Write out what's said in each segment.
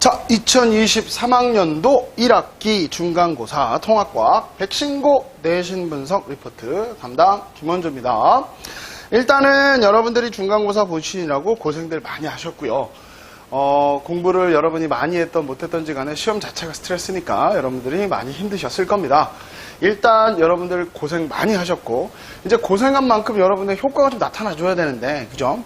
자, 2023학년도 1학기 중간고사 통합과학 백신고 내신 분석 리포트 담당 김원주입니다. 일단은 여러분들이 중간고사 보시느라고 고생들 많이 하셨고요. 공부를 여러분이 많이 했던 못했던지 간에 시험 자체가 스트레스니까 여러분들이 많이 힘드셨을 겁니다. 일단 여러분들 고생 많이 하셨고 이제 고생한 만큼 여러분의 효과가 좀 나타나줘야 되는데 그죠?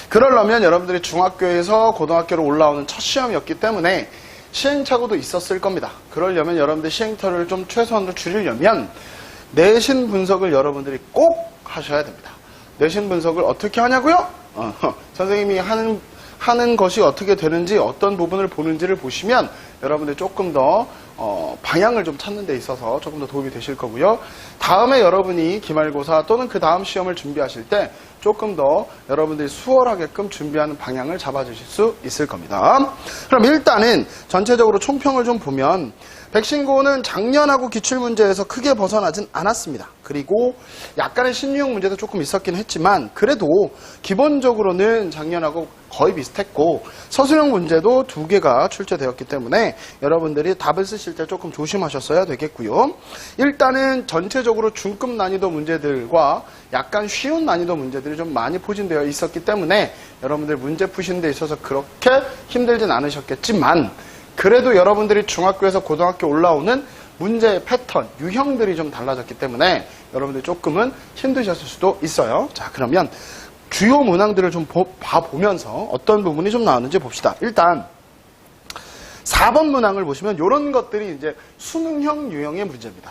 그러려면 여러분들이 중학교에서 고등학교로 올라오는 첫 시험이었기 때문에 시행착오도 있었을 겁니다. 그러려면 여러분들 시행착오를 좀 최소한으로 줄이려면 내신 분석을 여러분들이 꼭 하셔야 됩니다. 내신 분석을 어떻게 하냐고요? 선생님이 하는 것이 어떻게 되는지 어떤 부분을 보는지를 보시면 여러분들이 조금 더 방향을 좀 찾는 데 있어서 조금 더 도움이 되실 거고요. 다음에 여러분이 기말고사 또는 그 다음 시험을 준비하실 때 조금 더 여러분들이 수월하게끔 준비하는 방향을 잡아주실 수 있을 겁니다. 그럼 일단은 전체적으로 총평을 좀 보면 백신고는 작년하고 기출문제에서 크게 벗어나진 않았습니다. 그리고 약간의 심리형 문제도 조금 있었긴 했지만 그래도 기본적으로는 작년하고 거의 비슷했고 서술형 문제도 2개가 출제되었기 때문에 여러분들이 답을 쓰실 때 조금 조심하셨어야 되겠고요. 일단은 전체적으로 중급 난이도 문제들과 약간 쉬운 난이도 문제들이 좀 많이 포진되어 있었기 때문에 여러분들 문제 푸시는 데 있어서 그렇게 힘들진 않으셨겠지만 그래도 여러분들이 중학교에서 고등학교 올라오는 문제의 패턴, 유형들이 좀 달라졌기 때문에 여러분들이 조금은 힘드셨을 수도 있어요. 자, 그러면 주요 문항들을 좀 봐보면서 어떤 부분이 좀 나왔는지 봅시다. 일단 4번 문항을 보시면 이런 것들이 이제 수능형 유형의 문제입니다.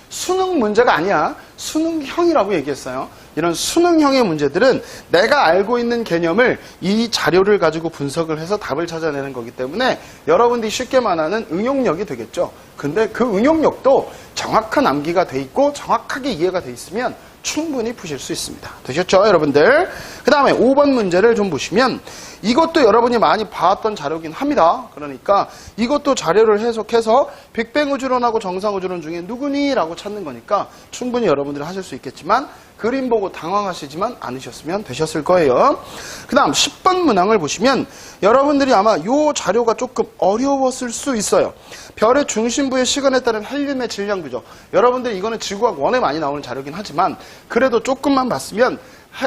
수능 문제가 아니야. 수능형이라고 얘기했어요. 이런 수능형의 문제들은 내가 알고 있는 개념을 이 자료를 가지고 분석을 해서 답을 찾아내는 거기 때문에 여러분들이 쉽게 말하는 응용력이 되겠죠. 근데 그 응용력도 정확한 암기가 돼 있고 정확하게 이해가 돼 있으면 충분히 푸실 수 있습니다. 되셨죠, 여러분들? 그 다음에 5번 문제를 좀 보시면 이것도 여러분이 많이 봐왔던 자료긴 합니다. 그러니까 이것도 자료를 해석해서 빅뱅우주론하고 정상우주론 중에 누구니? 라고 찾는 거니까 충분히 여러분들이 하실 수 있겠지만 그림 보고 당황하시지만 않으셨으면 되셨을 거예요. 그 다음 10번 문항을 보시면 여러분들이 아마 이 자료가 조금 어려웠을 수 있어요. 별의 중심부의 시간에 따른 헬륨의 질량비죠. 여러분들 이거는 지구학 1에 많이 나오는 자료긴 하지만 그래도 조금만 봤으면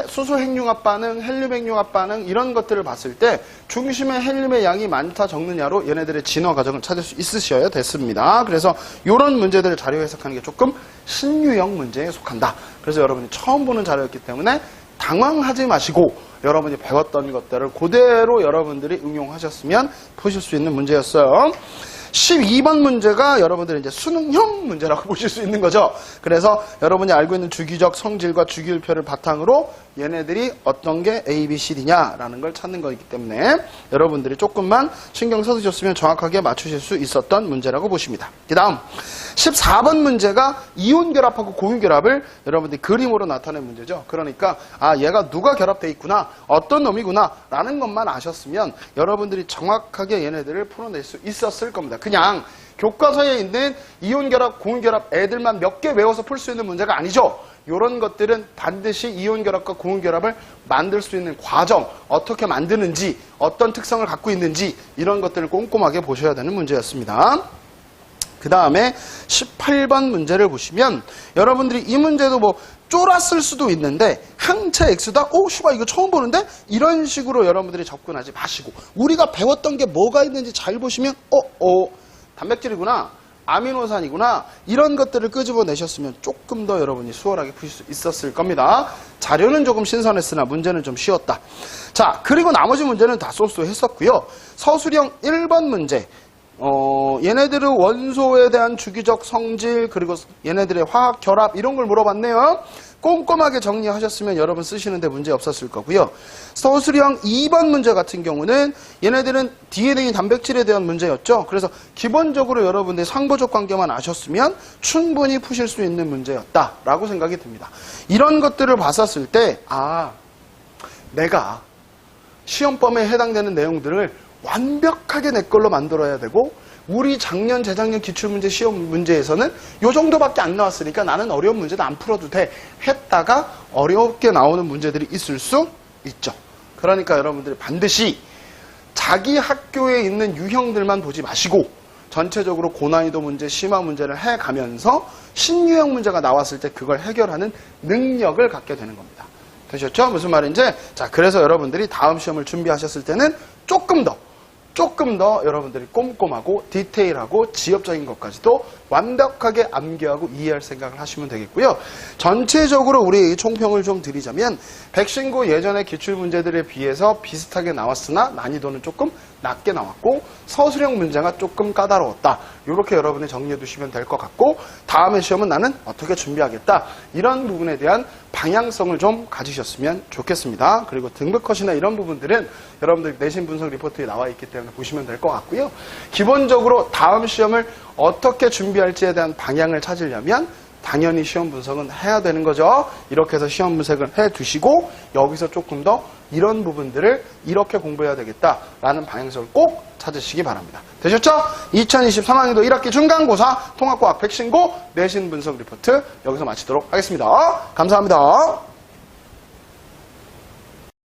수소 핵융합 반응, 헬륨 핵융합 반응 이런 것들을 봤을 때 중심의 헬륨의 양이 많다 적느냐로 얘네들의 진화 과정을 찾을 수 있으셔야 됐습니다. 그래서 이런 문제들을 자료 해석하는 게 조금 신유형 문제에 속한다. 그래서 여러분이 처음 보는 자료였기 때문에 당황하지 마시고 여러분이 배웠던 것들을 그대로 여러분들이 응용하셨으면 푸실 수 있는 문제였어요. 12번 문제가 여러분들이 이제 수능형 문제라고 보실 수 있는 거죠. 그래서 여러분이 알고 있는 주기적 성질과 주기율표를 바탕으로 얘네들이 어떤 게 A, B, C, D냐라는 걸 찾는 거이기 때문에 여러분들이 조금만 신경 써주셨으면 정확하게 맞추실 수 있었던 문제라고 보십니다. 그 다음 14번 문제가 이온 결합하고 고유 결합을 여러분들이 그림으로 나타낸 문제죠. 그러니까 얘가 누가 결합돼 있구나, 어떤 놈이구나 라는 것만 아셨으면 여러분들이 정확하게 얘네들을 풀어낼 수 있었을 겁니다. 그냥 교과서에 있는 이온 결합, 고유 결합 애들만 몇 개 외워서 풀 수 있는 문제가 아니죠. 이런 것들은 반드시 이온 결합과 고유 결합을 만들 수 있는 과정, 어떻게 만드는지, 어떤 특성을 갖고 있는지 이런 것들을 꼼꼼하게 보셔야 되는 문제였습니다. 그 다음에 18번 문제를 보시면 여러분들이 이 문제도 뭐 쫄았을 수도 있는데 항체 X다? 슈가 이거 처음 보는데? 이런 식으로 여러분들이 접근하지 마시고 우리가 배웠던 게 뭐가 있는지 잘 보시면 단백질이구나, 아미노산이구나 이런 것들을 끄집어내셨으면 조금 더 여러분이 수월하게 푸실 수 있었을 겁니다. 자료는 조금 신선했으나 문제는 좀 쉬웠다. 자, 그리고 나머지 문제는 다 소수했었고요. 서술형 1번 문제 얘네들의 원소에 대한 주기적 성질 그리고 얘네들의 화학 결합 이런 걸 물어봤네요. 꼼꼼하게 정리하셨으면 여러분 쓰시는데 문제 없었을 거고요. 서술형 2번 문제 같은 경우는 얘네들은 DNA 단백질에 대한 문제였죠. 그래서 기본적으로 여러분들이 상보적 관계만 아셨으면 충분히 푸실 수 있는 문제였다라고 생각이 듭니다. 이런 것들을 봤었을 때 내가 시험범에 해당되는 내용들을 완벽하게 내 걸로 만들어야 되고 우리 작년, 재작년 기출문제 시험 문제에서는 요 정도밖에 안 나왔으니까 나는 어려운 문제도 안 풀어도 돼 했다가 어렵게 나오는 문제들이 있을 수 있죠. 그러니까 여러분들이 반드시 자기 학교에 있는 유형들만 보지 마시고 전체적으로 고난이도 문제, 심화 문제를 해가면서 신유형 문제가 나왔을 때 그걸 해결하는 능력을 갖게 되는 겁니다. 되셨죠? 무슨 말인지? 자, 그래서 여러분들이 다음 시험을 준비하셨을 때는 조금 더 여러분들이 꼼꼼하고 디테일하고 지엽적인 것까지도 완벽하게 암기하고 이해할 생각을 하시면 되겠고요. 전체적으로 우리 총평을 좀 드리자면 백신고 예전의 기출문제들에 비해서 비슷하게 나왔으나 난이도는 조금 낮게 나왔고 서술형 문제가 조금 까다로웠다. 이렇게 여러분이 정리해 두시면 될 것 같고 다음에 시험은 나는 어떻게 준비하겠다. 이런 부분에 대한 방향성을 좀 가지셨으면 좋겠습니다. 그리고 등급컷이나 이런 부분들은 여러분들 내신 분석 리포트에 나와 있기 때문에 보시면 될 것 같고요. 기본적으로 다음 시험을 어떻게 준비할지에 대한 방향을 찾으려면 당연히 시험 분석은 해야 되는 거죠. 이렇게 해서 시험 분석을 해 두시고 여기서 조금 더 이런 부분들을 이렇게 공부해야 되겠다라는 방향성을 꼭 찾으시기 바랍니다. 되셨죠? 2023학년도 1학기 중간고사 통합과학 백신고 내신 분석 리포트 여기서 마치도록 하겠습니다. 감사합니다.